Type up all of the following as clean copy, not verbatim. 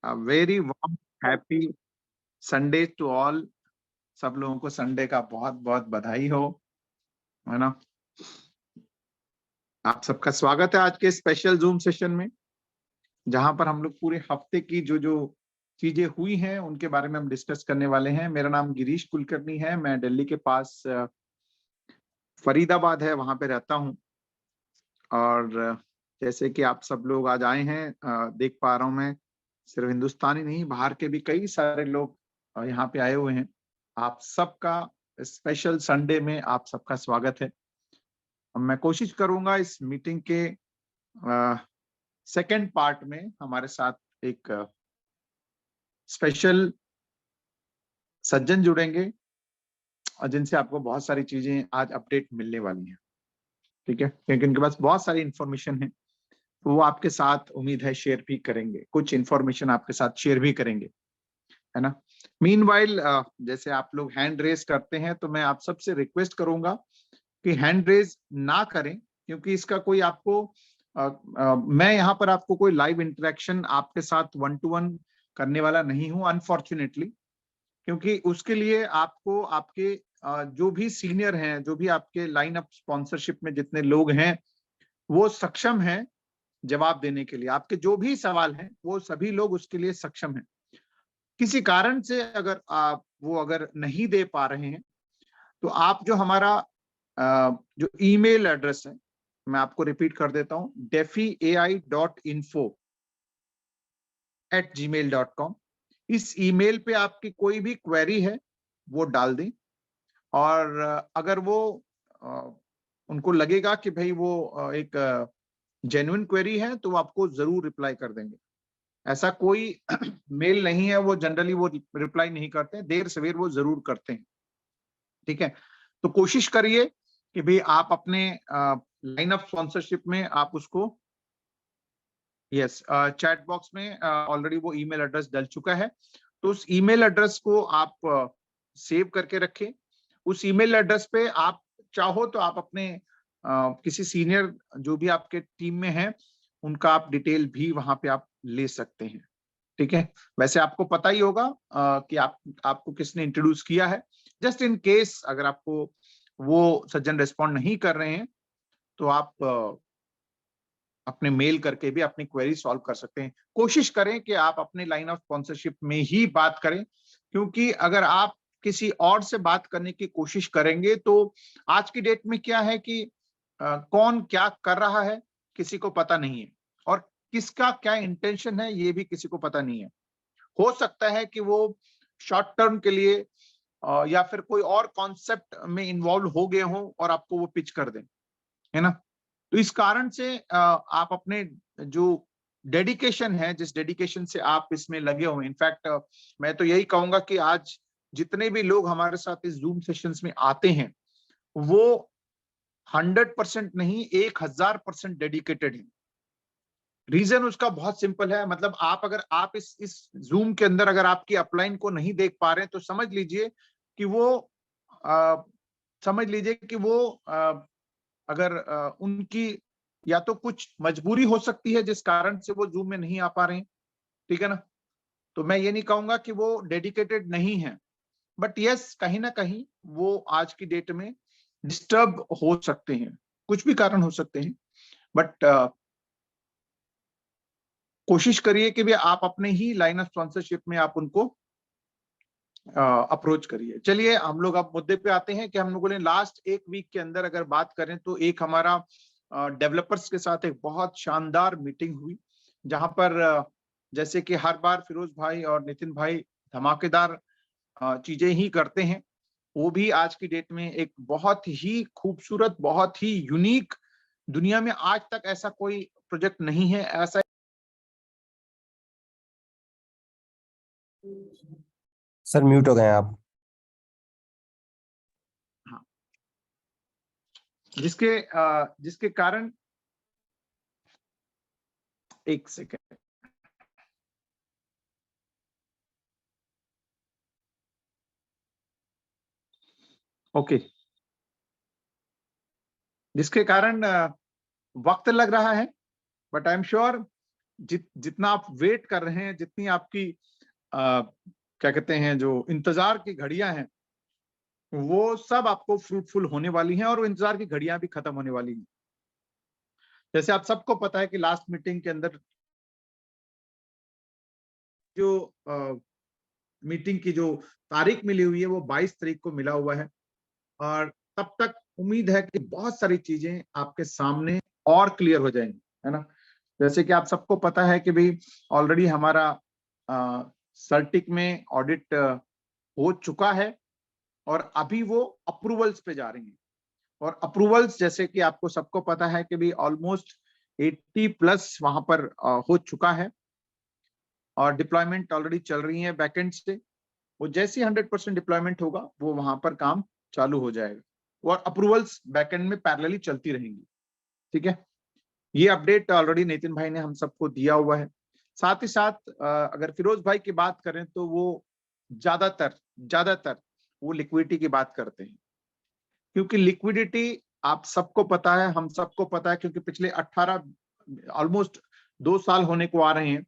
Very warm happy Sunday to all. सब लोगों को संडे का बहुत बहुत बधाई हो, है ना। आप सबका स्वागत है आज के स्पेशल जूम सेशन में, जहां पर हम लोग पूरे हफ्ते की जो जो चीजें हुई हैं उनके बारे में हम डिस्कस करने वाले हैं। मेरा नाम गिरीश कुलकर्णी है, मैं दिल्ली के पास फरीदाबाद है, वहां पे रहता हूं। और जैसे कि आप सब लोग आज आए हैं, देख पा रहा हूं मैं, सिर्फ हिंदुस्तानी नहीं, बाहर के भी कई सारे लोग यहाँ पे आए हुए हैं। आप सबका स्पेशल संडे में आप सबका स्वागत है। मैं कोशिश करूंगा इस मीटिंग के सेकंड पार्ट में हमारे साथ एक स्पेशल सज्जन जुड़ेंगे और जिनसे आपको बहुत सारी चीजें आज अपडेट मिलने वाली हैं, ठीक है, क्योंकि उनके पास बहुत सारी इंफॉर्मेशन है। तो वो आपके साथ उम्मीद है शेयर भी करेंगे, कुछ इंफॉर्मेशन आपके साथ शेयर भी करेंगे, है ना। मीनवाइल जैसे आप लोग हैंड रेज करते हैं तो मैं आप सबसे रिक्वेस्ट करूंगा कि हैंड रेज ना करें, क्योंकि इसका कोई आपको मैं यहाँ पर आपको कोई लाइव इंटरेक्शन आपके साथ 1 to 1 करने वाला नहीं हूँ, अनफॉर्चुनेटली। क्योंकि उसके लिए आपको आपके जो भी सीनियर हैं, जो भी आपके लाइन अप स्पॉन्सरशिप में जितने लोग हैं, वो सक्षम हैं जवाब देने के लिए। आपके जो भी सवाल हैं वो सभी लोग उसके लिए सक्षम हैं। किसी कारण से अगर आप वो अगर नहीं दे पा रहे हैं तो आप जो हमारा जो ईमेल एड्रेस है, मैं आपको रिपीट कर देता हूं, defiai.info@gmail.com। इस ईमेल पे आपकी कोई भी क्वेरी है वो डाल दें, और अगर वो उनको लगेगा कि भाई वो एक जेन्युइन क्वेरी है तो वो आपको जरूर रिप्लाई कर देंगे। ऐसा कोई मेल नहीं है, वो जनरली वो रिप्लाई नहीं करते, देर सवेर वो जरूर करते हैं, ठीक है। तो कोशिश करिए कि भाई आप अपने लाइन ऑफ स्पॉन्सरशिप में आप उसको, यस, चैट बॉक्स में ऑलरेडी वो ईमेल एड्रेस डल चुका है, तो उस ईमेल एड्रेस को आप सेव करके रखें। उस ईमेल एड्रेस पे आप चाहो तो आप अपने किसी सीनियर जो भी आपके टीम में है उनका आप डिटेल भी वहां पे आप ले सकते हैं, ठीक है। वैसे आपको पता ही होगा कि आपको किसने इंट्रोड्यूस किया है। जस्ट इन केस अगर आपको वो सज्जन रिस्पॉन्ड नहीं कर रहे हैं तो आप अपने मेल करके भी अपनी क्वेरी सॉल्व कर सकते हैं। कोशिश करें कि आप अपने लाइन ऑफ स्पॉन्सरशिप में ही बात करें, क्योंकि अगर आप किसी और से बात करने की कोशिश करेंगे तो आज की डेट में क्या है कि कौन क्या कर रहा है किसी को पता नहीं है, और किसका क्या इंटेंशन है ये भी किसी को पता नहीं है। हो सकता है कि वो शॉर्ट टर्म के लिए या फिर कोई और कॉन्सेप्ट में इन्वॉल्व हो गए हों और आपको वो पिच कर दें, है ना। तो इस कारण से आप अपने जो डेडिकेशन है, जिस डेडिकेशन से आप इसमें लगे हुए, इनफैक्ट मैं तो यही कहूंगा कि आज जितने भी लोग हमारे साथ इस जूम सेशंस में आते हैं वो 100% नहीं, 1000% डेडिकेटेड है। रीजन उसका बहुत सिंपल है, मतलब आप अगर आप इस जूम के अंदर अगर आपकी अपलाइन को नहीं देख पा रहे हैं तो समझ लीजिए कि वो आ, समझ लीजिए कि वो अगर उनकी या तो कुछ मजबूरी हो सकती है जिस कारण से वो जूम में नहीं आ पा रहे हैं, ठीक है ना। तो मैं ये नहीं कहूंगा कि वो डेडिकेटेड नहीं है, बट यस, कहीं ना कहीं वो आज की डेट में डिस्टर्ब हो सकते हैं, कुछ भी कारण हो सकते हैं। बट कोशिश करिए कि भी आप अपने ही लाइन ऑफ स्पॉन्सरशिप में आप उनको अप्रोच करिए। चलिए हम लोग अब मुद्दे पे आते हैं कि हम लोगों ने लास्ट एक वीक के अंदर अगर बात करें तो एक हमारा डेवलपर्स के साथ एक बहुत शानदार मीटिंग हुई, जहां पर जैसे कि हर बार फिरोज भाई और नितिन भाई धमाकेदार चीजें ही करते हैं, वो भी आज की डेट में एक बहुत ही खूबसूरत, बहुत ही यूनिक, दुनिया में आज तक ऐसा कोई प्रोजेक्ट नहीं है ऐसा। सर म्यूट हो गए आप। हाँ, जिसके कारण, एक सेकेंड, ओके, जिसके कारण वक्त लग रहा है, बट आई एम श्योर जितना आप वेट कर रहे हैं, जितनी आपकी क्या कहते हैं, जो इंतजार की घड़ियां हैं, वो सब आपको फ्रूटफुल होने वाली हैं और वो इंतजार की घड़ियां भी खत्म होने वाली हैं। जैसे आप सबको पता है कि लास्ट मीटिंग के अंदर जो मीटिंग की जो तारीख मिली हुई है वो 22 तारीख को मिला हुआ है, और तब तक उम्मीद है कि बहुत सारी चीजें आपके सामने और क्लियर हो जाएंगी, है ना। जैसे कि आप सबको पता है कि भाई ऑलरेडी हमारा सर्टिक में ऑडिट हो चुका है और अभी वो अप्रूवल्स पे जा रही हैं। और अप्रूवल्स जैसे कि आपको सबको पता है कि भी ऑलमोस्ट 80+ वहां पर हो चुका है और डिप्लॉयमेंट ऑलरेडी चल रही है बैकएंड से। वो जैसे 100% डिप्लॉयमेंट होगा वो वहां पर काम चालू हो जाएगा और अप्रूवल्स बैकएंड में पैरेलली चलती रहेंगी। ठीक है, ये अपडेट ऑलरेडी नितिन भाई ने हम सबको दिया हुआ है। साथ ही साथ अगर फिरोज भाई की बात करें तो वो ज्यादातर वो लिक्विडिटी की बात करते हैं, क्योंकि लिक्विडिटी आप सबको पता है, हम सबको पता है, क्योंकि पिछले 18 ऑलमोस्ट 2 साल होने को आ रहे हैं।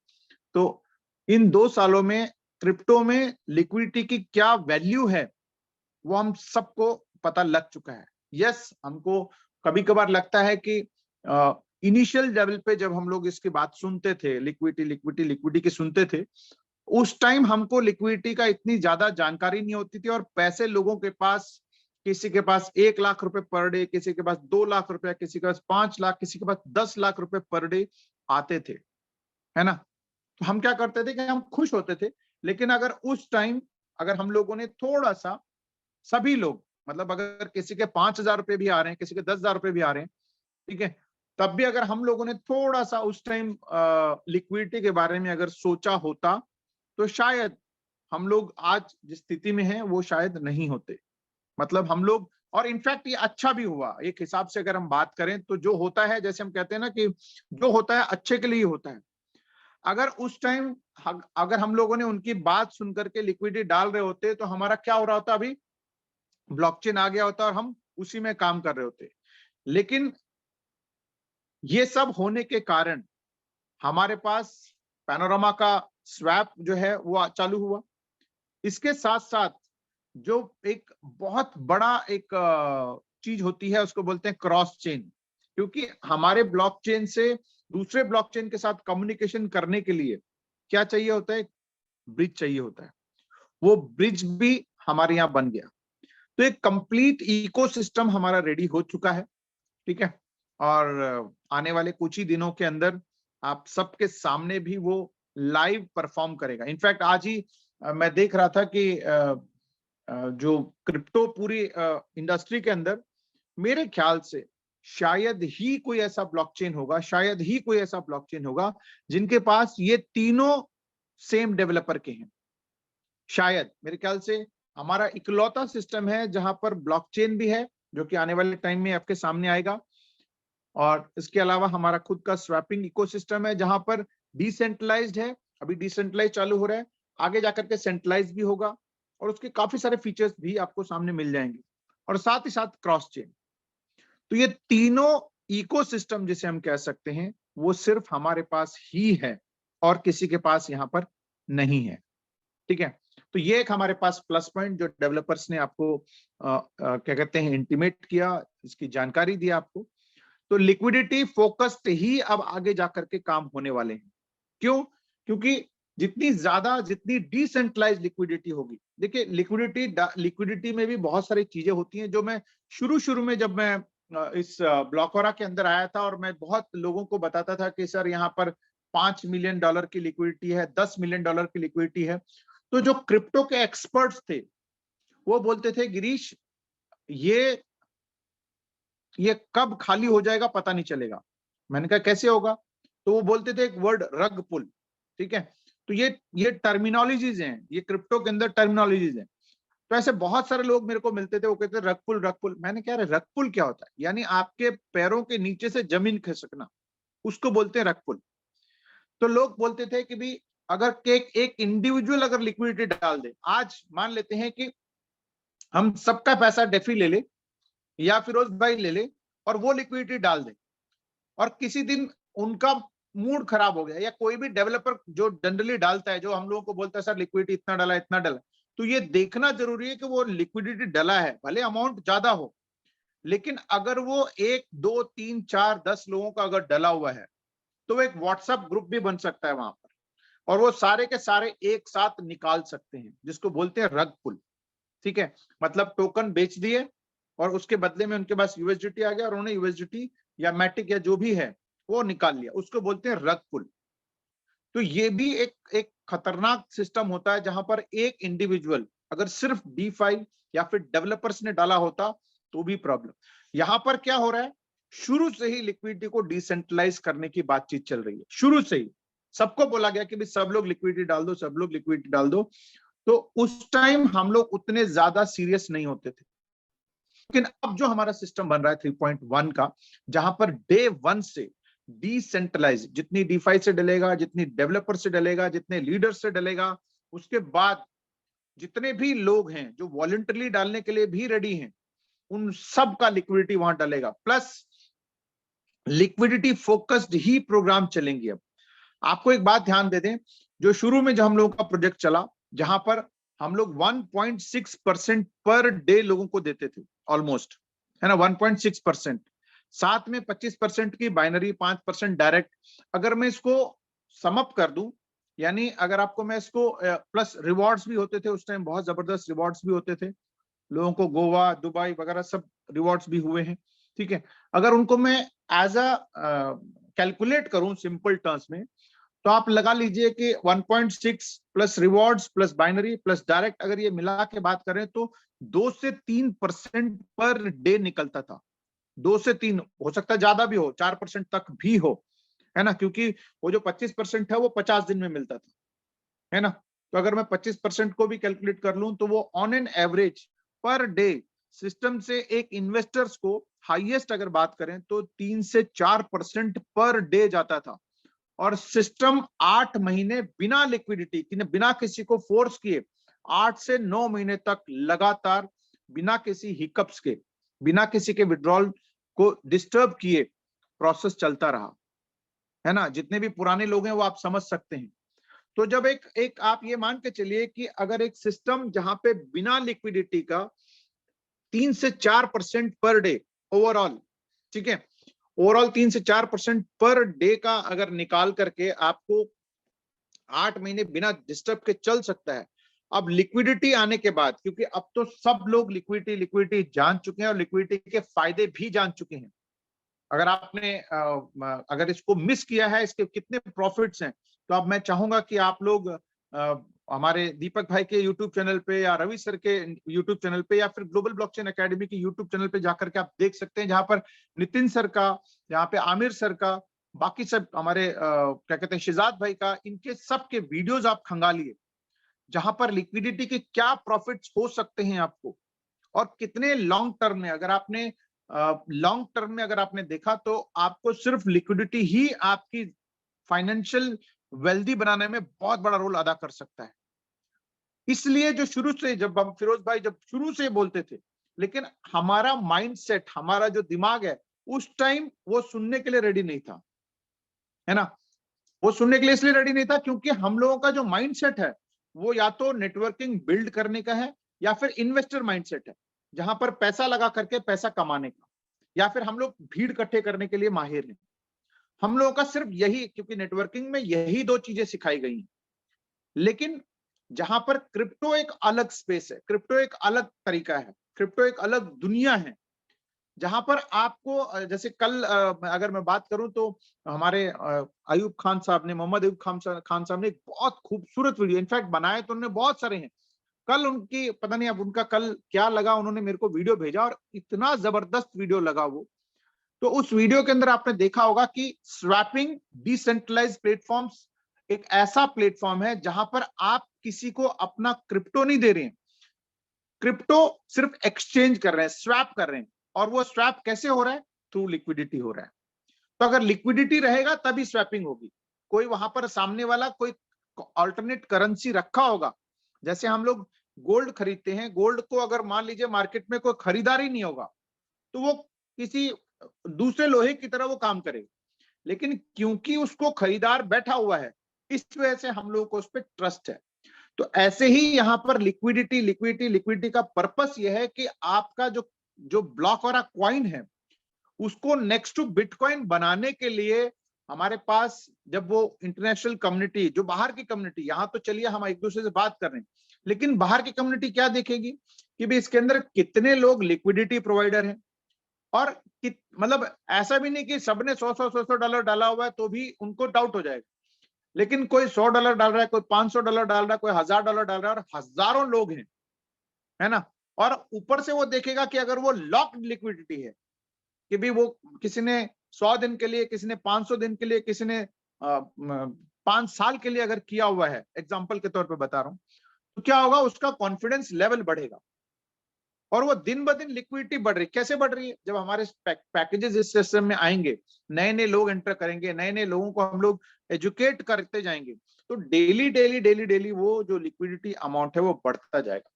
तो इन 2 सालों में क्रिप्टो में लिक्विडिटी की क्या वैल्यू है वो हम सबको पता लग चुका है। यस, हमको कभी कभार लगता है कि इनिशियल लेवल पे जब हम लोग इसकी बात सुनते थे, लिक्विडिटी की सुनते थे, उस टाइम हमको लिक्विडिटी का इतनी ज्यादा जानकारी नहीं होती थी और पैसे लोगों के पास, किसी के पास 1 लाख रुपए पर डे, किसी के पास 2 लाख रुपए, किसी के पास 5 लाख, किसी के पास 10 लाख रुपए पर डे आते थे, है ना। तो हम क्या करते थे कि हम खुश होते थे। लेकिन अगर उस टाइम अगर हम लोगों ने थोड़ा सा, सभी लोग, मतलब अगर किसी के 5,000 रुपए भी आ रहे हैं, किसी के 10,000 रुपए भी आ रहे हैं, ठीक है, तब भी अगर हम लोगों ने थोड़ा सा उस टाइम लिक्विडिटी के बारे में अगर सोचा होता तो शायद हम लोग आज जिस स्थिति में हैं वो शायद नहीं होते। मतलब हम लोग, और इनफैक्ट ये अच्छा भी हुआ एक हिसाब से अगर हम बात करें तो। जो होता है, जैसे हम कहते हैं ना कि जो होता है अच्छे के लिए होता है। अगर उस टाइम अगर हम लोगों ने उनकी बात सुन करके लिक्विडिटी डाल रहे होते तो हमारा क्या हो रहा होता, अभी ब्लॉकचेन आ गया होता और हम उसी में काम कर रहे होते। लेकिन ये सब होने के कारण हमारे पास पैनोरामा का स्वैप जो है वो चालू हुआ। इसके साथ साथ जो एक बहुत बड़ा एक चीज होती है उसको बोलते हैं क्रॉस चेन, क्योंकि हमारे ब्लॉकचेन से दूसरे ब्लॉकचेन के साथ कम्युनिकेशन करने के लिए क्या चाहिए होता है, ब्रिज चाहिए होता है। वो ब्रिज भी हमारे यहाँ बन गया। तो एक कंप्लीट इकोसिस्टम हमारा रेडी हो चुका है, ठीक है। और आने वाले कुछ ही दिनों के अंदर आप सबके सामने भी वो लाइव परफॉर्म करेगा। इनफैक्ट आज ही मैं देख रहा था कि जो क्रिप्टो पूरी इंडस्ट्री के अंदर मेरे ख्याल से शायद ही कोई ऐसा ब्लॉकचेन होगा, शायद ही कोई ऐसा ब्लॉकचेन होगा जिनके पास ये तीनों सेम डेवलपर के हैं। शायद मेरे ख्याल से हमारा इकलौता सिस्टम है जहां पर ब्लॉकचेन भी है, जो कि आने वाले टाइम में आपके सामने आएगा। और इसके अलावा हमारा खुद का स्वैपिंग इकोसिस्टम है जहां पर डिसेंट्रलाइज्ड है, अभी डिसेंट्रलाइज चालू हो रहा है, आगे जाकर के सेंट्रलाइज भी होगा और उसके काफी सारे फीचर्स भी आपको सामने मिल जाएंगे, और साथ ही साथ क्रॉस चेन। तो ये तीनों इकोसिस्टम जिसे हम कह सकते हैं वो सिर्फ हमारे पास ही है और किसी के पास यहाँ पर नहीं है, ठीक है। तो ये एक हमारे पास प्लस पॉइंट जो डेवलपर्स ने आपको क्या कहते हैं इंटीमेट किया, इसकी जानकारी दी आपको। तो लिक्विडिटी फोकस्ड ही अब आगे जाकर के काम होने वाले हैं। क्यों? क्योंकि जितनी डिसेंट्रलाइज लिक्विडिटी होगी, देखिए लिक्विडिटी में भी बहुत सारी चीजें होती हैं। जो मैं शुरू में जब मैं इस ब्लॉकोरा के अंदर आया था और मैं बहुत लोगों को बताता था कि सर यहाँ पर $5 मिलियन की लिक्विडिटी है, $10 मिलियन की लिक्विडिटी है, तो जो क्रिप्टो के एक्सपर्ट्स थे वो बोलते थे गिरीश ये कब खाली हो जाएगा पता नहीं चलेगा। मैंने कहा कैसे होगा? तो वो बोलते थे एक वर्ड, रग पुल, ठीक है। तो ये टर्मिनोलॉजीज हैं, ये क्रिप्टो के अंदर टर्मिनोलॉजीज हैं। तो ऐसे बहुत सारे लोग मेरे को मिलते थे, वो कहते थे रग पुल। मैंने कहा रग पुल क्या होता है? यानी आपके पैरों के नीचे से जमीन खिसकना, उसको बोलते हैं रग पुल। तो लोग बोलते थे कि भाई अगर एक इंडिविजुअल अगर लिक्विडिटी डाल दे, आज मान लेते हैं कि हम सबका पैसा डेफी ले ले या फिरोज भाई ले ले और वो लिक्विडिटी डाल दे, और किसी दिन उनका मूड खराब हो गया, या कोई भी डेवलपर जो जनरली डालता है, जो हम लोगों को बोलता है सर लिक्विडिटी इतना डला इतना डला, तो ये देखना जरूरी है कि वो लिक्विडिटी डला है, भले अमाउंट ज्यादा हो, लेकिन अगर वो 1 2 3 4 10 लोगों का अगर डला हुआ है तो एक व्हाट्सएप ग्रुप भी बन सकता है वहां पर, और वो सारे के सारे एक साथ निकाल सकते हैं, जिसको बोलते हैं रग पुल। ठीक है, मतलब टोकन बेच दिए और उसके बदले में उनके पास यूएसडीटी आ गया और उन्होंने यूएसडीटी या मैटिक या जो भी है वो निकाल लिया, उसको बोलते हैं रग पुल। तो ये भी एक एक खतरनाक सिस्टम होता है, जहां पर एक इंडिविजुअल अगर सिर्फ डीफाई या फिर डेवलपर्स ने डाला होता तो भी प्रॉब्लम। यहां पर क्या हो रहा है, शुरू से ही लिक्विडिटी को डिसेंट्रलाइज करने की बातचीत चल रही है, शुरू से ही सबको बोला गया कि भाई सब लोग लिक्विडिटी डाल दो, सब लोग लिक्विडिटी डाल दो। तो उस टाइम हम लोग उतने ज्यादा सीरियस नहीं होते थे, लेकिन अब जो हमारा सिस्टम बन रहा है 3.1 का, जहां पर डे 1 से डिसेंट्रलाइज, जितनी डीफाई से डलेगा, जितनी डेवलपर से डलेगा, जितने लीडर से डलेगा, उसके बाद जितने भी लोग हैं जो वॉलंटरली डालने के लिए भी रेडी हैं, उन सब का लिक्विडिटी वहां डलेगा। प्लस लिक्विडिटी फोकस्ड ही प्रोग्राम चलेंगे। अब आपको एक बात ध्यान दे दें, जो शुरू में जो हम लोगों का प्रोजेक्ट चला, जहां पर हम लोग 1.6% पर डे लोगों को देते थे ऑलमोस्ट, है ना, 1.6%, साथ में 25% की बाइनरी, 5% डायरेक्ट। अगर मैं इसको समअप कर दूं, यानी अगर आपको मैं इसको प्लस रिवॉर्ड्स भी होते थे उस टाइम, बहुत जबरदस्त रिवॉर्ड्स भी होते थे लोगों को, गोवा दुबई वगैरह सब रिवॉर्ड्स भी हुए हैं। ठीक है, अगर उनको मैं एज अ कैलकुलेट करूं सिंपल टर्म्स में, तो आप लगा लीजिए कि 1.6 plus rewards plus binary plus direct, अगर ये मिला के बात करें तो 2 से 3% पर डे निकलता था। 2 से 3, हो सकता है ज्यादा भी हो, 4% तक भी हो, है ना, क्योंकि वो जो 25% है वो 50 दिन में मिलता था, है ना। तो अगर मैं 25% को भी कैलकुलेट कर लूं तो वो on an average per day system से एक इन्वेस्टर्स को हाईएस्ट अगर बात करें तो 3 से 4% पर डे जाता था। और सिस्टम 8 महीने बिना लिक्विडिटी, बिना किसी को फोर्स किए, 8 से 9 महीने तक लगातार, बिना किसी हिकअप्स के, बिना किसी के विड्रॉल को डिस्टर्ब किए प्रोसेस चलता रहा, है ना। जितने भी पुराने लोग हैं वो आप समझ सकते हैं। तो जब एक एक आप ये मान के चलिए कि अगर एक सिस्टम जहां पे बिना लिक्विडिटी का 3 से 4% पर डे ओवरऑल, ठीक है, ओवरऑल 3 से 4% पर डे का अगर निकाल करके आपको 8 महीने बिना डिस्टर्ब के चल सकता है। अब लिक्विडिटी आने के बाद, क्योंकि अब तो सब लोग लिक्विडिटी लिक्विडिटी जान चुके हैं और लिक्विडिटी के फायदे भी जान चुके हैं। अगर आपने अगर इसको मिस किया है, इसके कितने प्रॉफिट्स हैं, तो अब मैं चाहूंगा कि आप लोग हमारे दीपक भाई के यूट्यूब चैनल पे या रवि सर के यूट्यूब चैनल पे या फिर ग्लोबल ब्लॉकचेन एकेडमी के यूट्यूब चैनल पे जाकर के आप देख सकते हैं, जहां पर नितिन सर का, जहां पे आमिर सर का, बाकी सब हमारे क्या कहते हैं शिजात भाई का, इनके सब के वीडियोज आप खंगालिए, जहां पर लिक्विडिटी के क्या प्रॉफिट्स हो सकते हैं आपको, और कितने लॉन्ग टर्म में, अगर आपने लॉन्ग टर्म में अगर आपने देखा तो आपको सिर्फ लिक्विडिटी ही आपकी फाइनेंशियल वेल्दी बनाने में बहुत बड़ा रोल अदा कर सकता है। इसलिए जो शुरू से, जब हम फिरोज भाई जब शुरू से बोलते थे, लेकिन हमारा माइंडसेट, हमारा जो दिमाग है उस टाइम वो सुनने के लिए रेडी नहीं था, है ना। वो सुनने के लिए इसलिए रेडी नहीं था क्योंकि हम लोगों का जो माइंडसेट है वो या तो नेटवर्किंग बिल्ड करने का है या फिर इन्वेस्टर माइंडसेट है, जहां पर पैसा लगा करके पैसा कमाने का, या फिर हम लोग भीड़ इकट्ठे करने के लिए माहिर हैं। हम लोगों का सिर्फ यही, क्योंकि नेटवर्किंग में यही 2 चीजें सिखाई गई हैं। लेकिन जहां पर क्रिप्टो एक अलग स्पेस है, क्रिप्टो एक अलग तरीका है, क्रिप्टो एक अलग दुनिया है, जहां पर आपको जैसे कल अगर मैं बात करूं तो हमारे अयूब खान साहब ने, मोहम्मद अयूब खान साहब ने एक बहुत खूबसूरत वीडियो इनफैक्ट बनाए, तो उन्होंने बहुत सारे हैं। कल उनकी पता नहीं अब उनका कल क्या लगा, उन्होंने मेरे को वीडियो भेजा और इतना जबरदस्त वीडियो लगा वो। तो उस वीडियो के अंदर आपने देखा होगा कि स्वैपिंग डिसेंट्रलाइज्ड प्लेटफॉर्म्स एक ऐसा प्लेटफॉर्म है जहां पर आप किसी को अपना क्रिप्टो नहीं दे रहे हैं, क्रिप्टो सिर्फ एक्सचेंज कर रहे हैं, स्वैप कर रहे हैं। और वो स्वैप कैसे हो रहा है? थ्रू लिक्विडिटी हो रहा है। तो अगर लिक्विडिटी रहेगा तभी स्वैपिंग होगी। कोई वहां पर सामने वाला कोई अल्टरनेट करेंसी रखा होगा, जैसे हम लोग गोल्ड खरीदते हैं, गोल्ड को अगर मान लीजिए मार्केट में कोई खरीदार ही नहीं होगा तो वो किसी दूसरे लोहे की तरह वो काम करेगा। लेकिन क्योंकि उसको खरीदार बैठा हुआ है, इस वजह से हम लोगों को उस पर ट्रस्ट है। तो ऐसे ही यहाँ पर लिक्विडिटी का पर्पस यह है कि आपका जो जो ब्लॉक और कॉइन है उसको नेक्स्ट टू बिटकॉइन बनाने के लिए हमारे पास, जब वो इंटरनेशनल कम्युनिटी, जो बाहर की कम्युनिटी, यहाँ तो चलिए हम एक दूसरे से बात कर रहे हैं, लेकिन बाहर की कम्युनिटी क्या देखेगी कि भाई इसके अंदर कितने लोग लिक्विडिटी प्रोवाइडर हैं, और मतलब ऐसा भी नहीं कि सबने 100 डॉलर डाला हुआ है तो भी उनको डाउट हो जाएगा, लेकिन कोई $100 डाल रहा है, कोई $500 डाल रहा है, कोई $1000 डाल रहा है, और हजारों लोग हैं, है ना। और ऊपर से वो देखेगा कि अगर वो लॉक्ड लिक्विडिटी है कि भी वो किसी ने 100 दिन के लिए, किसी ने 500 दिन के लिए, किसी ने 5 साल के लिए अगर किया हुआ है, एग्जाम्पल के तौर पे बता रहा हूं, तो क्या होगा, उसका कॉन्फिडेंस लेवल बढ़ेगा और वो दिन ब दिन लिक्विडिटी बढ़ रही। कैसे बढ़ रही है? जब हमारे पैकेजेस इस सिस्टम में आएंगे, नए नए लोग एंटर करेंगे, नए नए लोगों को हम लोग एजुकेट करते जाएंगे, तो डेली वो जो लिक्विडिटी अमाउंट है वो बढ़ता जाएगा।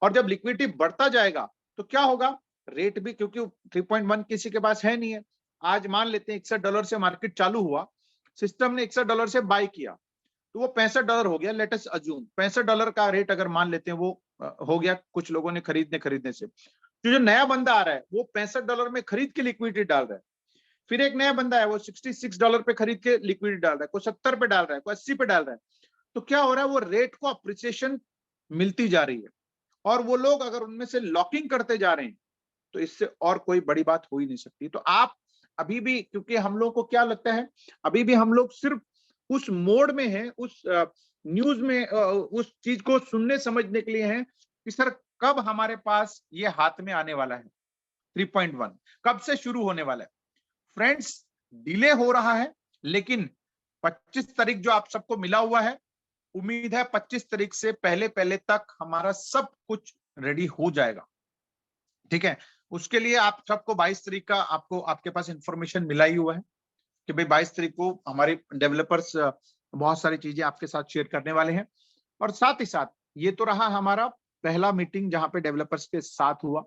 और जब लिक्विडिटी बढ़ता जाएगा तो क्या होगा, रेट भी, क्योंकि 3.1 किसी के पास है नहीं है। आज मान लेते हैं $61 से मार्केट चालू हुआ, सिस्टम ने $61 से बाय किया, तो वो $65 हो गया। लेट अस अज्यूम $65 का रेट अगर मान लेते हैं वो हो गया कुछ लोगों ने खरीदने से, जो नया बंदा आ रहा है वो $65 में खरीद के लिक्विडिटी डाल रहा है। फिर एक नया बंदा है, वो $66 पे खरीद के लिक्विडिटी डाल रहा है, कोई 70 पे डाल रहा है, कोई 80 पे डाल रहा है। तो क्या हो रहा है, वो रेट को अप्रिसिएशन मिलती जा रही है, और वो लोग अगर उनमें से लॉकिंग करते जा रहे हैं तो इससे और कोई बड़ी बात हो ही नहीं सकती। तो आप अभी भी, क्योंकि हम लोग को क्या लगता है, अभी भी हम लोग सिर्फ उस मोड में हैं, उस न्यूज में, उस चीज को सुनने समझने के लिए हैं कि सर कब हमारे पास ये हाथ में आने वाला है, 3.1 कब से शुरू होने वाला है। फ्रेंड्स, डिले हो रहा है, लेकिन 25 तारीख जो आप सबको मिला हुआ है, उम्मीद है 25 तारीख से पहले पहले तक हमारा सब कुछ रेडी हो जाएगा। ठीक है, उसके लिए आप सबको 22 तारीख का आपको आपके पास इंफॉर्मेशन मिला ही हुआ है कि भाई 22 तारीख को हमारे डेवलपर्स बहुत सारी चीजें आपके साथ शेयर करने वाले हैं। और साथ ही साथ ये तो रहा हमारा पहला मीटिंग जहां पे डेवलपर्स के साथ हुआ।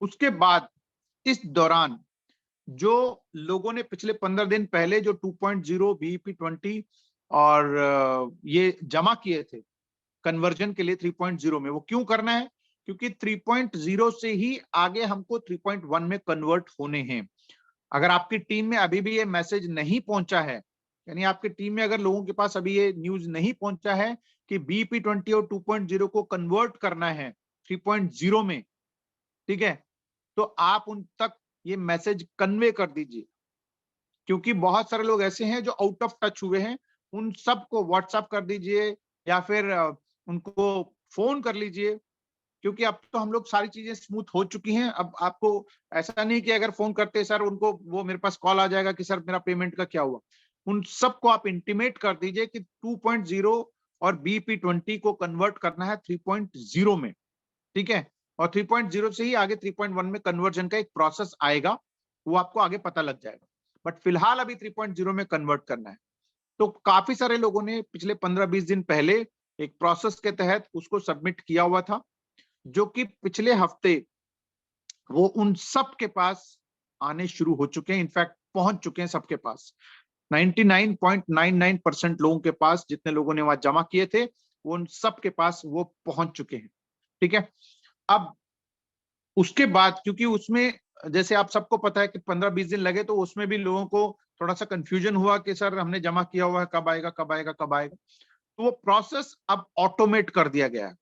उसके बाद इस दौरान जो लोगों ने पिछले 15 दिन पहले जो 2.0 BEP20 और ये जमा किए थे कन्वर्जन के लिए 3.0 में, वो क्यों करना है, क्योंकि 3.0 से ही आगे हमको 3.1 में कन्वर्ट होने हैं। अगर आपकी टीम में अभी भी ये मैसेज नहीं पहुंचा है, यानी आपकी टीम में अगर लोगों के पास अभी ये न्यूज नहीं पहुंचा है कि BEP20 और 2.0 को कन्वर्ट करना है 3.0 में, ठीक है, तो आप उन तक ये मैसेज कन्वे कर दीजिए, क्योंकि बहुत सारे लोग ऐसे हैं जो आउट ऑफ टच हुए हैं। उन सबको व्हाट्सएप कर दीजिए या फिर उनको फोन कर लीजिए, क्योंकि अब तो हम लोग सारी चीजें स्मूथ हो चुकी हैं। अब आपको ऐसा नहीं कि अगर फोन करते सर उनको, वो मेरे पास कॉल आ जाएगा कि सर मेरा पेमेंट का क्या हुआ। उन सबको आप इंटीमेट कर दीजिए कि 2.0 और BEP20 को कन्वर्ट करना है 3.0 में, ठीक है। और 3.0 से ही आगे 3.1 में कन्वर्जन का एक प्रोसेस आएगा, वो आपको आगे पता लग जाएगा। बट फिलहाल अभी 3.0 में कन्वर्ट करना है। तो काफी सारे लोगों ने पिछले 15-20 दिन पहले एक प्रोसेस के तहत उसको सबमिट किया हुआ था, जो कि पिछले हफ्ते वो उन सब के पास आने शुरू हो चुके हैं, इनफैक्ट पहुंच चुके हैं सबके पास। 99.99% लोगों के पास, जितने लोगों ने वहां जमा किए थे, वो उन सब के पास वो पहुंच चुके हैं, ठीक है। अब उसके बाद, क्योंकि उसमें जैसे आप सबको पता है कि 15-20 दिन लगे, तो उसमें भी लोगों को थोड़ा सा कंफ्यूजन हुआ कि सर हमने जमा किया हुआ है, कब आएगा कब आएगा कब आएगा। तो वो प्रोसेस अब ऑटोमेट कर दिया गया है,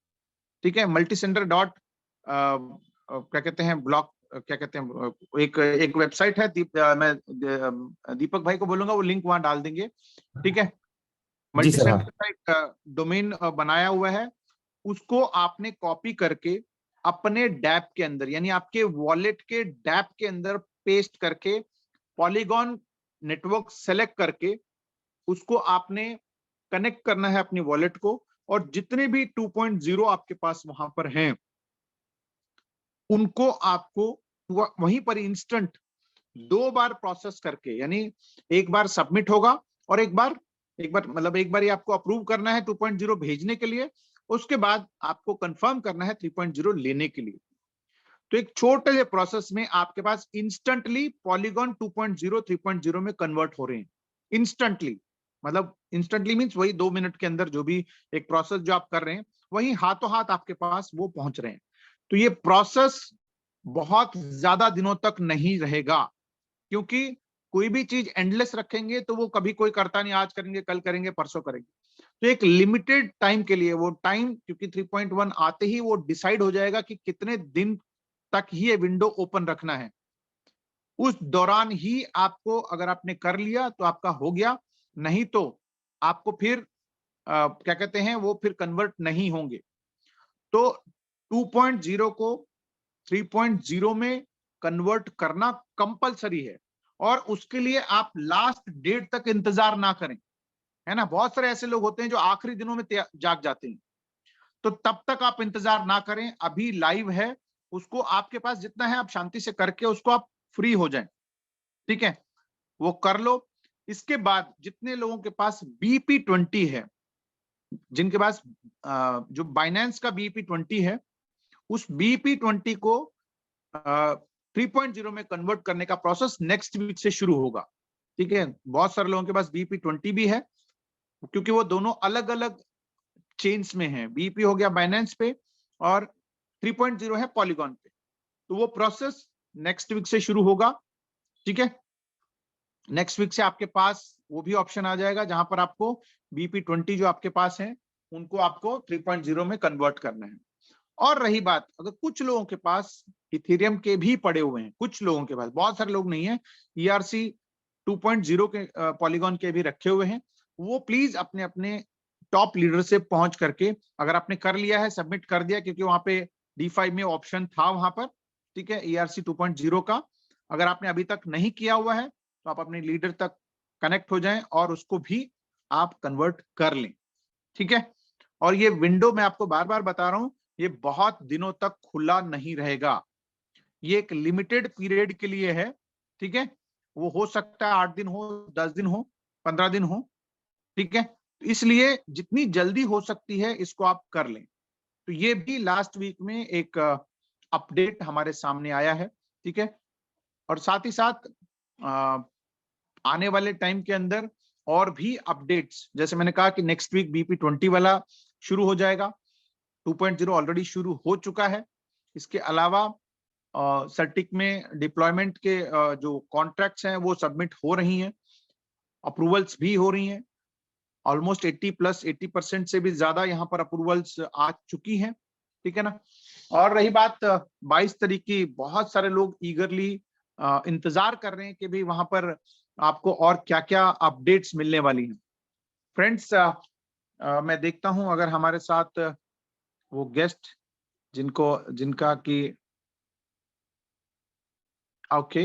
ठीक है। मल्टीसेंडर डॉट क्या कहते हैं, ब्लॉक क्या कहते हैं, एक वेबसाइट है, मैं दीपक भाई को बोलूंगा वो लिंक वहां डाल देंगे, ठीक है। जी सर। हाँ। मल्टीसेंडर का एक डोमेन बनाया हुआ है, उसको आपने कॉपी करके अपने डैप के अंदर, यानी आपके वॉलेट के डैप के अंदर पेस्ट करके, पॉलीगॉन नेटवर्क सेलेक्ट करके उसको आपने कनेक्ट करना है अपनी वॉलेट को, और जितने भी 2.0 आपके पास वहां पर हैं उनको आपको वहीं पर इंस्टेंट 2 बार प्रोसेस करके, यानी एक बार सबमिट होगा और एक बार मतलब एक बार ही आपको अप्रूव करना है 2.0 भेजने के लिए, उसके बाद आपको कंफर्म करना है 3.0 लेने के लिए। तो एक छोटे से प्रोसेस में आपके पास इंस्टेंटली पॉलीगॉन 2.0 3.0 में कन्वर्ट हो रहे हैं। इंस्टेंटली, मतलब इंस्टेंटली मीन्स वही 2 मिनट के अंदर जो भी एक प्रोसेस जो आप कर रहे हैं वही हाथों हाथ आपके पास वो पहुंच रहे हैं। तो ये प्रोसेस बहुत ज्यादा दिनों तक नहीं रहेगा, क्योंकि कोई भी चीज एंडलेस रखेंगे तो वो कभी कोई करता नहीं, आज करेंगे, कल करेंगे, परसों करेंगे। तो एक लिमिटेड टाइम के लिए वो टाइम, क्योंकि 3.1 आते ही वो डिसाइड हो जाएगा कि कितने दिन तक ही ये विंडो ओपन रखना है। उस दौरान ही आपको, अगर आपने कर लिया तो आपका हो गया, नहीं तो आपको फिर क्या कहते हैं, वो फिर कन्वर्ट नहीं होंगे। तो 2.0 को 3.0 में कन्वर्ट करना कंपलसरी है, और उसके लिए आप लास्ट डेट तक इंतजार ना करें, है ना। बहुत सारे ऐसे लोग होते हैं जो आखिरी दिनों में जाग जाते हैं, तो तब तक आप इंतजार ना करें। अभी लाइव है, उसको आपके पास जितना है आप शांति से करके उसको आप फ्री हो जाएं, ठीक है, वो कर लो। इसके बाद जितने लोगों के पास BP20 है, जिनके पास जो बाइनेंस का BP20 है, उस BP20 को 3.0 में कन्वर्ट करने का प्रोसेस नेक्स्ट वीक से शुरू होगा, ठीक है। बहुत सारे लोगों के पास BP20 भी है, क्योंकि वो दोनों अलग अलग चेन्स में है। BP हो गया बाइनेंस पे और 3.0 है पॉलीगॉन पे। तो वो प्रोसेस नेक्स्ट वीक से शुरू होगा, ठीक है। नेक्स्ट वीक से आपके पास वो भी ऑप्शन आ जाएगा जहां पर आपको BP20 जो आपके पास है उनको आपको 3.0 में कन्वर्ट करना है। और रही बात, अगर कुछ लोगों के पास इथेरियम के भी पड़े हुए हैं, कुछ लोगों के पास, बहुत सारे लोग नहीं है, ERC 2.0 के पॉलीगॉन के भी रखे हुए हैं, वो प्लीज अपने अपने टॉप लीडर से पहुंच करके, अगर आपने कर लिया है, सबमिट कर दिया, क्योंकि वहां पे D5 में ऑप्शन था वहां पर, ठीक है, ERC 2.0 का। अगर आपने अभी तक नहीं किया हुआ है तो आप अपने लीडर तक कनेक्ट हो जाएं और उसको भी आप कन्वर्ट कर लें, ठीक है। और ये विंडो मैं आपको बार बार बता रहा हूं, ये बहुत दिनों तक खुला नहीं रहेगा, ये एक लिमिटेड पीरियड के लिए है, ठीक है। वो हो सकता है 8 दिन हो, 10 दिन हो, 15 दिन हो, ठीक है। इसलिए जितनी जल्दी हो सकती है इसको आप कर लें। तो ये भी लास्ट वीक में एक अपडेट हमारे सामने आया है, ठीक है। और साथ ही साथ आने वाले टाइम के अंदर और भी अपडेट्स, जैसे मैंने कहा कि नेक्स्ट वीक BP20 वाला शुरू हो जाएगा, 2.0 ऑलरेडी शुरू हो चुका है। इसके अलावा सर्टिक में डिप्लॉयमेंट के जो कॉन्ट्रैक्ट्स हैं वो सबमिट हो रही हैं, अप्रूवल्स भी हो रही हैं, ऑलमोस्ट 80% से भी ज्यादा यहाँ पर अप्रूवल्स आ चुकी हैं, ठीक है ना। और रही बात 22 तारीख की, बहुत सारे लोग ईगरली इंतजार कर रहे हैं कि भाई वहां पर आपको और क्या क्या अपडेट्स मिलने वाली हैं। फ्रेंड्स, मैं देखता हूं अगर हमारे साथ वो गेस्ट जिनका कि ओके,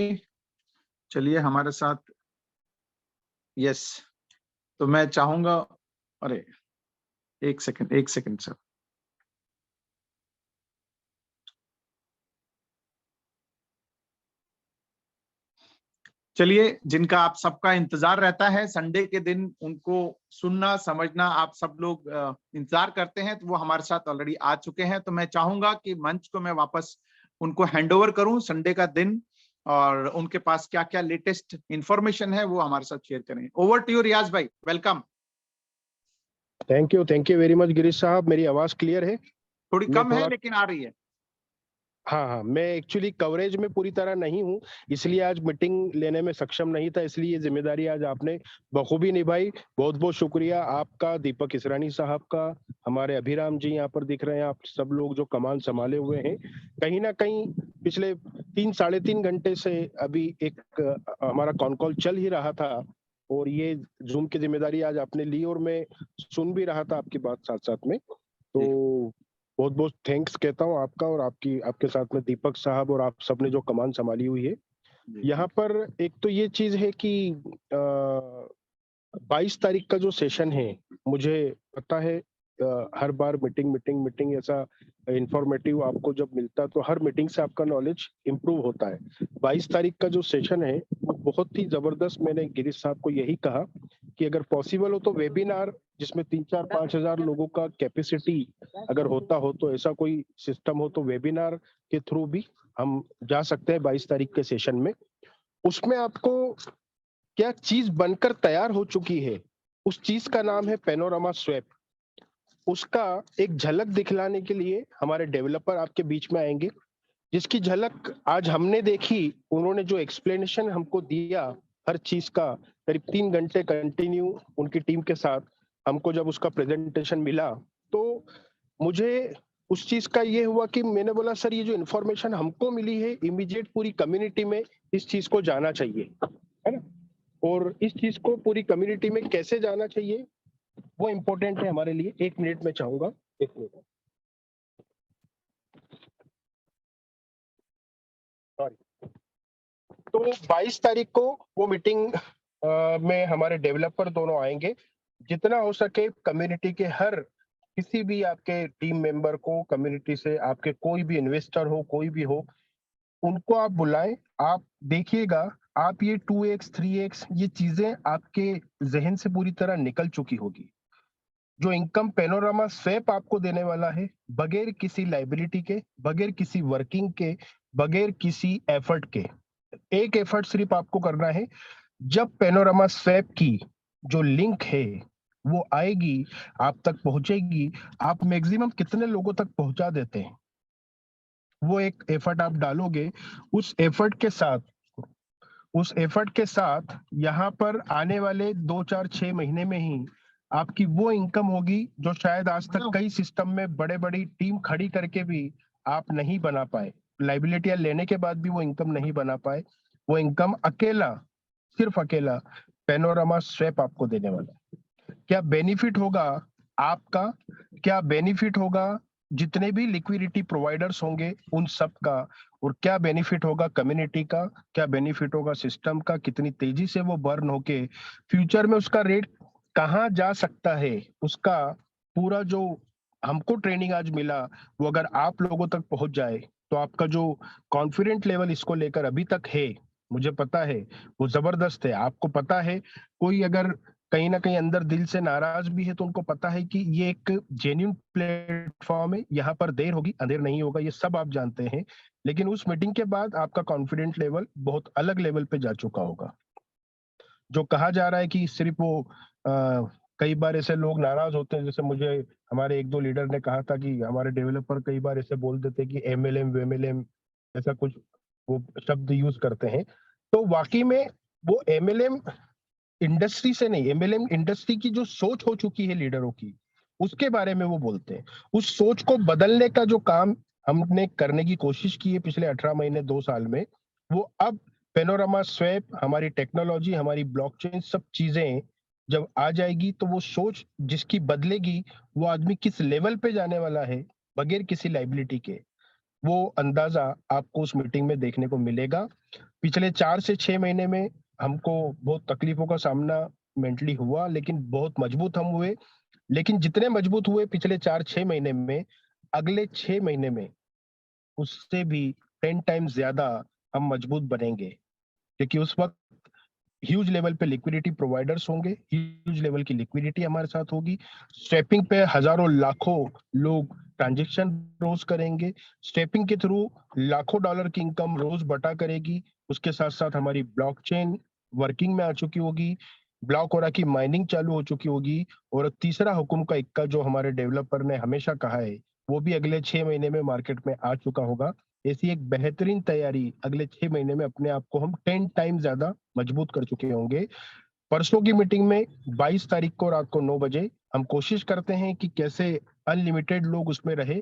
चलिए हमारे साथ, यस। तो मैं चाहूंगा, अरे एक सेकंड सर। चलिए, जिनका आप सबका इंतजार रहता है संडे के दिन, उनको सुनना समझना आप सब लोग इंतजार करते हैं, तो वो हमारे साथ ऑलरेडी आ चुके हैं। तो मैं चाहूंगा कि मंच को मैं वापस उनको हैंडओवर करूं संडे का दिन, और उनके पास क्या क्या लेटेस्ट इंफॉर्मेशन है वो हमारे साथ शेयर करें। ओवर टू यू रियाज भाई, welcome. Thank you very much Girish साहब। मेरी आवाज क्लियर है? थोड़ी मैं कम है लेकिन आ रही है। हाँ, मैं एक्चुअली कवरेज में पूरी तरह नहीं हूँ, इसलिए आज मीटिंग लेने में सक्षम नहीं था, इसलिए ये जिम्मेदारी आज आपने बखूबी निभाई। बहुत बहुत शुक्रिया आपका, दीपक इसरानी साहब का, हमारे अभिराम जी यहाँ पर दिख रहे हैं, आप सब लोग जो कमान संभाले हुए हैं। कहीं ना कहीं पिछले 3-3.5 घंटे से अभी एक हमारा कॉन कॉल चल ही रहा था, और ये जूम की जिम्मेदारी आज आपने ली, और मैं सुन भी रहा था आपकी बात साथ साथ में। तो बहुत बहुत थैंक्स कहता हूँ आपका, और आपके साथ में दीपक साहब और आप सबने जो कमान संभाली हुई है। यहाँ पर एक तो ये चीज है कि 22 तारीख का जो सेशन है, मुझे पता है हर बार मीटिंग ऐसा इंफॉर्मेटिव आपको जब मिलता तो हर मीटिंग से आपका नॉलेज इंप्रूव होता है। 22 तारीख का जो सेशन है वो बहुत ही जबरदस्त। मैंने गिरीश साहब को यही कहा कि अगर पॉसिबल हो तो वेबिनार, जिसमें 3-4-5 हजार लोगों का कैपेसिटी अगर होता हो, तो ऐसा कोई सिस्टम हो तो वेबिनार के थ्रू भी हम जा सकते हैं 22 तारीख के सेशन में। उसमें आपको क्या चीज बनकर तैयार हो चुकी है, उस चीज का नाम है पैनोरामा स्वैप। उसका एक झलक दिखलाने के लिए हमारे डेवलपर आपके बीच में आएंगे, जिसकी झलक आज हमने देखी। उन्होंने जो एक्सप्लेनेशन हमको दिया हर चीज का, करीब 3 घंटे कंटिन्यू उनकी टीम के साथ हमको जब उसका प्रेजेंटेशन मिला, तो मुझे उस चीज का ये हुआ कि मैंने बोला सर ये जो इन्फॉर्मेशन हमको मिली है, इमीडिएट पूरी कम्युनिटी में इस चीज को जाना चाहिए, है ना। और इस चीज को पूरी कम्युनिटी में कैसे जाना चाहिए वो इम्पोर्टेंट है हमारे लिए। 1 मिनट में चाहूंगा, 1 मिनट, सॉरी। तो 22 तारीख को वो मीटिंग में हमारे डेवलपर दोनों आएंगे। जितना हो सके कम्युनिटी के हर किसी भी आपके टीम मेंबर को, कम्युनिटी से आपके कोई भी इन्वेस्टर हो, कोई भी हो, उनको आप बुलाएं। आप देखिएगा, आप ये 2x 3x ये चीजें आपके जहन से पूरी तरह निकल चुकी होगी। जो इनकम पैनोरामा स्वैप आपको देने वाला है, बगैर किसी लाइबिलिटी के, बगैर किसी वर्किंग के, बगैर किसी एफर्ट के। एक एफर्ट सिर्फ आपको करना है, जब पैनोरामा स्वैप की जो लिंक है वो आएगी, आप तक पहुंचेगी, आप मैक्सिमम कितने लोगों तक पहुंचा देते हैं वो एक एफर्ट आप डालोगे। उस एफर्ट के साथ यहाँ पर आने वाले 2 4 6 महीने में ही आपकी वो इनकम होगी जो शायद आज तक कई सिस्टम में बड़े बड़ी टीम खड़ी करके भी आप नहीं बना पाए, लाइबिलिटियां लेने के बाद भी वो इनकम नहीं बना पाए। वो इनकम अकेला, सिर्फ अकेला पैनोरामा स्वैप आपको देने वाला है। क्या बेनिफिट होगा आपका, क्या बेनिफिट होगा जितने भी लिक्विडिटी प्रोवाइडर्स होंगे उन सब का, और क्या बेनिफिट होगा कम्युनिटी का, क्या बेनिफिट होगा सिस्टम का, कितनी तेजी से वो बर्न होके फ्यूचर में उसका रेट कहाँ जा सकता है, उसका पूरा जो हमको ट्रेनिंग आज मिला वो अगर आप लोगों तक पहुंच जाए तो आपका जो कॉन्फिडेंट लेवल इसको लेकर अभी तक है, मुझे पता है वो जबरदस्त है। आपको पता है कोई अगर कहीं ना कहीं अंदर दिल से नाराज भी है तो उनको पता है कि ये एक जेन्युइन प्लेटफॉर्म है, यहाँ पर देर होगी अंधेर नहीं होगा, ये सब आप जानते हैं। लेकिन उस मीटिंग के बाद आपका कॉन्फिडेंट लेवल बहुत अलग लेवल पे जा चुका होगा। जो कहा जा रहा है कि सिर्फ वो कई बार ऐसे लोग नाराज होते हैं, जैसे मुझे हमारे 1 2 लीडर ने कहा था कि हमारे डेवलपर कई बार ऐसे बोल देते हैं कि एमएलएम वेमएलएम ऐसा कुछ वो शब्द यूज करते हैं। तो वाकई में वो एमएलएम इंडस्ट्री से नहीं, एमएलएम इंडस्ट्री की जो सोच हो चुकी है लीडरों की, उसके बारे में वो बोलते हैं। उस सोच को बदलने का जो काम हमने करने की कोशिश की है पिछले 18 महीने 2 साल में, वो अब पैनोरामा स्वैप, हमारी टेक्नोलॉजी, हमारी ब्लॉकचेन, सब चीजें जब आ जाएगी तो वो सोच जिसकी बदलेगी, वो आदमी किस लेवल पे जाने वाला है बगैर किसी लाइबिलिटी के, वो अंदाजा आपको उस मीटिंग में देखने को मिलेगा। पिछले 4 से 6 महीने में हमको बहुत तकलीफों का सामना मेंटली हुआ, लेकिन बहुत मजबूत हम हुए। लेकिन जितने मजबूत हुए पिछले 4 6 महीने में, अगले 6 महीने में उससे भी 10 टाइम्स ज्यादा हम मजबूत बनेंगे, क्योंकि उस वक्त ह्यूज लेवल पे लिक्विडिटी प्रोवाइडर्स होंगे, ह्यूज लेवल की लिक्विडिटी हमारे साथ होगी। स्टेपिंग पे हजारों लाखों लोग ट्रांजेक्शन रोज करेंगे, स्टेपिंग के थ्रू लाखों डॉलर की इनकम रोज बटा करेगी। उसके साथ साथ हमारी ब्लॉकचेन वर्किंग में आ चुकी होगी, ब्लॉक ओरा की माइनिंग चालू हो चुकी होगी, और तीसरा हुकुम का इक्का जो हमारे डेवलपर ने हमेशा कहा है वो भी अगले 6 महीने में मार्केट में आ चुका होगा। ऐसी एक बेहतरीन तैयारी अगले 6 महीने में अपने आप को हम 10 टाइम ज्यादा मजबूत कर चुके होंगे। परसों की मीटिंग में 22 तारीख को रात को 9 बजे हम कोशिश करते हैं कि कैसे अनलिमिटेड लोग उसमें रहे।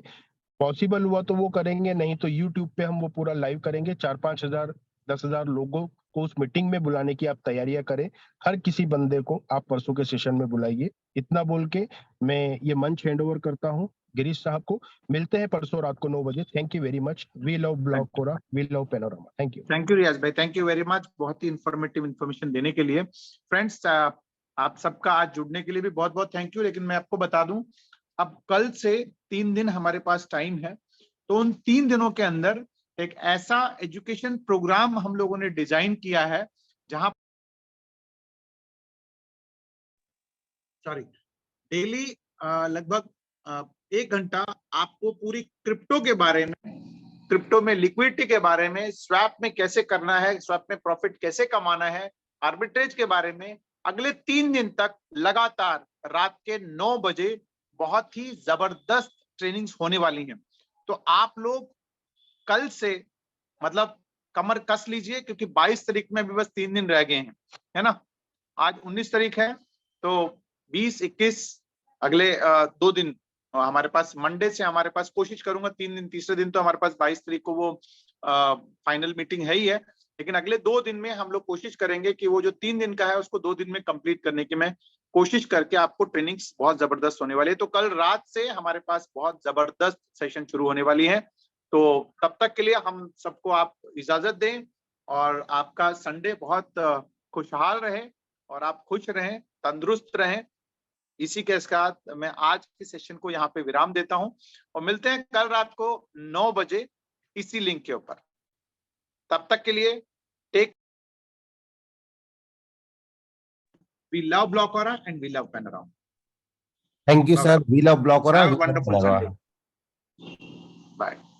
पॉसिबल हुआ तो वो करेंगे, नहीं तो यूट्यूब पे हम वो पूरा लाइव करेंगे। 4 5 हजार 10 हजार लोगों को उस मीटिंग में बुलाने की आप तैयारियां करें। हर किसी बंदे को आप परसों के सेशन में बुलाइए। इतना बोल के मैं ये मंच हैंड ओवर करता हूँ गिरीश साहब को। मिलते हैं परसों रात को 9 बजे। Thank you very much. We love Blockora, we love Panorama. Thank you Riyaz भाई, थैंक यू वेरी मच, बहुत ही इंफॉर्मेटिव इंफॉर्मेशन देने के लिए। फ्रेंड्स, आप सबका आज जुड़ने के लिए भी बहुत बहुत थैंक यू। लेकिन मैं आपको बता दूं, अब कल से 3 दिन हमारे पास टाइम है, तो उन 3 दिनों के अंदर एक ऐसा एजुकेशन प्रोग्राम हम लोगों ने डिजाइन किया है जहां डेली लगभग 1 घंटा आपको पूरी क्रिप्टो के बारे में, क्रिप्टो में लिक्विडिटी के बारे में, स्वैप में कैसे करना है, स्वैप में प्रॉफिट कैसे कमाना है, आर्बिट्रेज के बारे में अगले 3 दिन तक लगातार रात के 9 बजे बहुत ही जबरदस्त ट्रेनिंग्स होने वाली हैं। तो आप लोग कल से मतलब कमर कस लीजिए, क्योंकि 22 तारीख में भी बस 3 दिन रह गए हैं, है ना। आज 19 तारीख है, तो 20, 21 अगले 2 दिन हमारे पास, मंडे से हमारे पास, कोशिश करूंगा 3 दिन, तीसरे दिन तो हमारे पास 22 तारीख को वो फाइनल मीटिंग है ही है, लेकिन अगले 2 दिन में हम लोग कोशिश करेंगे कि वो जो 3 दिन का है उसको 2 दिन में कंप्लीट करने की मैं कोशिश करके आपको ट्रेनिंग्स बहुत जबरदस्त होने वाली है। तो कल रात से हमारे पास बहुत जबरदस्त सेशन शुरू होने वाली है। तो तब तक के लिए हम सबको आप इजाजत दें और आपका संडे बहुत खुशहाल रहे और आप खुश रहें, तंदुरुस्त रहें। इसी के साथ मैं आज के सेशन को यहाँ पे विराम देता हूँ और मिलते हैं कल रात को 9 बजे इसी लिंक के ऊपर। तब तक के लिए take, we love Blockora and we love Panorama. Thank you sir, we love Blockora, Have a wonderful Sunday. Bye.